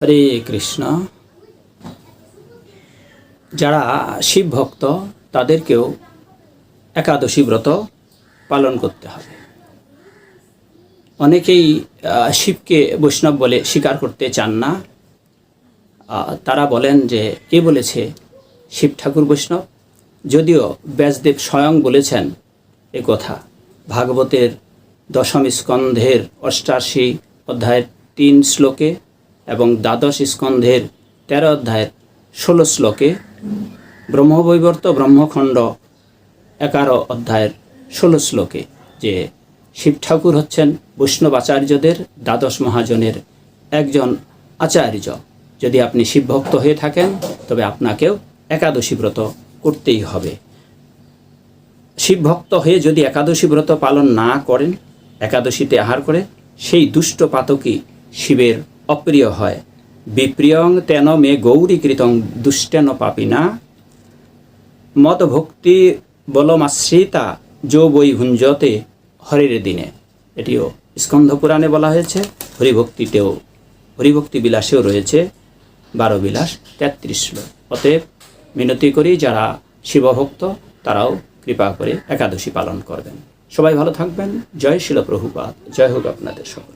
হরে কৃষ্ণ। যারা শিব ভক্ত তাদেরকেও একাদশী ব্রত পালন করতে হবে। অনেকেই শিবকে বৈষ্ণব বলে স্বীকার করতে চান না। তারা বলেন যে কে বলেছে শিব ঠাকুর বৈষ্ণব? যদিও ব্যাসদেব স্বয়ং বলেছেন এ কথা ভাগবতের দশম স্কন্ধের ৮৮ অধ্যায়ের ৩ শ্লোকে এবং দ্বাদশ স্কন্ধের ১৩ অধ্যায়ের ১৬ শ্লোকে, ব্রহ্মবৈবর্ত ব্রহ্মখণ্ড ১১ অধ্যায়ের ১৬ শ্লোকে যে শিব ঠাকুর হচ্ছেন বৈষ্ণব আচার্যদের দ্বাদশ মহাজনের একজন আচার্য। যদি আপনি শিবভক্ত হয়ে থাকেন তবে আপনাকেও একাদশী ব্রত করতেই হবে। শিবভক্ত হয়ে যদি একাদশী ব্রত পালন না করেন, একাদশীতে আহার করে, সেই দুষ্ট পাতকী শিবের অপ্রিয় হয়। বিপ্রিয়ং তেন মে গৌরীকৃতং দুষ্টেন পাপিনা মদ ভক্তি বলমাশ্রিতা যো বৈ ভুঞ্জতে হরির দিনে। এটিও স্কন্ধ পুরাণে বলা হয়েছে। হরিভক্তিতেও, হরিভক্তি বিলাসেও রয়েছে 12 বিলাস 33 শ্লোক। অতএব মিনতি করি, যারা শিবভক্ত তারাও কৃপা করে একাদশী পালন করবেন। সবাই ভালো থাকবেন। জয় শিল প্রভুপাদ। জয় হোক আপনাদের সকল।